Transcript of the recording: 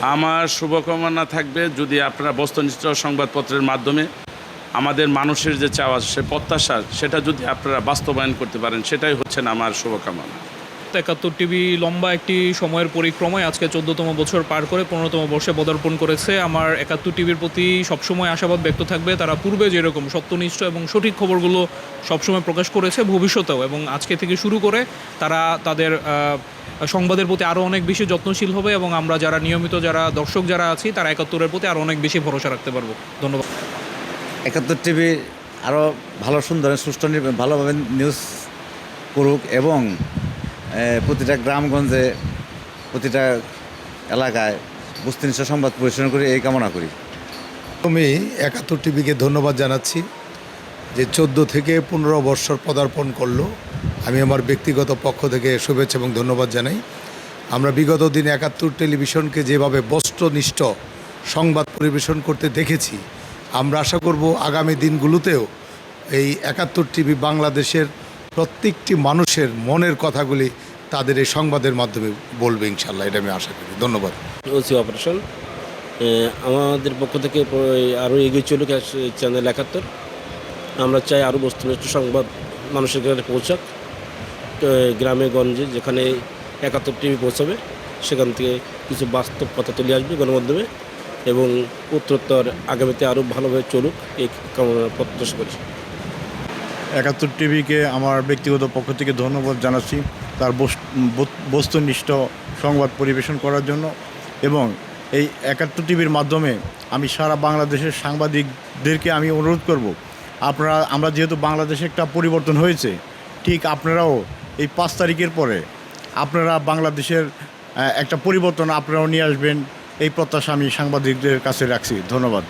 আমার শুভকামনা থাকবে যদি আপনারা বস্তুনিষ্ঠ সংবাদপত্রের মাধ্যমে আমাদের মানুষের যে চাওয়া সে প্রত্যাশা সেটা যদি আপনারা বাস্তবায়ন করতে পারেন, সেটাই হচ্ছেন আমার শুভকামনা। ৭১ টিভি লম্বা একটি সময়ের পরিক্রমায় আজকে ১৪তম বছর পার করে ১৫তম বর্ষে পদার্পণ করেছে। আমার ৭১ টিভির প্রতি সবসময় আশাবাদ ব্যক্ত থাকবে। তারা পূর্বে যেরকম সত্যনিষ্ঠ এবং সঠিক খবরগুলো সবসময় প্রকাশ করেছে, ভবিষ্যতেও এবং আজকে থেকে শুরু করে তারা তাদের সংবাদের প্রতি আরও অনেক বেশি যত্নশীল হবে এবং আমরা যারা নিয়মিত যারা দর্শক যারা আছি তারা ৭১-এর প্রতি আরও অনেক বেশি ভরসা রাখতে পারবো। ধন্যবাদ। ৭১ টিভি আরও ভালো সুন্দর সুষ্ঠু ভালোভাবে নিউজ করুক এবং প্রতিটা গ্রামগঞ্জে প্রতিটা এলাকায় বস্তুনিষ্ঠ সংবাদ পরিবেশন করে এই কামনা করি। আমি ৭১ টিভিকে ধন্যবাদ জানাচ্ছি যে ১৪ থেকে ১৫ বৎসর পদার্পণ করলো। আমি আমার ব্যক্তিগত পক্ষ থেকে শুভেচ্ছা এবং ধন্যবাদ জানাই। আমরা বিগত দিনে ৭১ টেলিভিশনকে যেভাবে বস্তুনিষ্ঠ সংবাদ পরিবেশন করতে দেখেছি, আমরা আশা করব আগামী দিনগুলোতেও এই ৭১ টিভি বাংলাদেশের প্রত্যেকটি মানুষের মনের কথাগুলি তাদের এই সংবাদের মাধ্যমে বলবে ইনশাল্লাহ, এটা আমি আশা করি। ধন্যবাদ। ওসি অপারেশন আমাদের পক্ষ থেকে আরও এগিয়ে চলুক চ্যানেল ৭১। আমরা চাই আরও বস্তুনিষ্ঠ সংবাদ মানুষের কাছে পৌঁছাক। গ্রামে গঞ্জে যেখানে ৭১ টিভি পৌঁছাবে সেখান থেকে কিছু বাস্তব কথা তুলে আসবে গণমাধ্যমে এবং উত্তরোত্তর আগামীতে আরও ভালোভাবে চলুক এই কামনা প্রত্যাশা করি। ৭১ টিভিকে আমার ব্যক্তিগত পক্ষ থেকে ধন্যবাদ জানাচ্ছি তার বস্তুনিষ্ঠ সংবাদ পরিবেশন করার জন্য। এবং এই ৭১ টিভির মাধ্যমে আমি সারা বাংলাদেশের সাংবাদিকদেরকে আমি অনুরোধ করব, আমরা যেহেতু বাংলাদেশে একটা পরিবর্তন হয়েছে, ঠিক আপনারাও এই ৫ তারিখের পরে আপনারা বাংলাদেশের একটা পরিবর্তন আপনারাও নিয়ে আসবেন, এই প্রত্যাশা আমি সাংবাদিকদের কাছে রাখছি। ধন্যবাদ।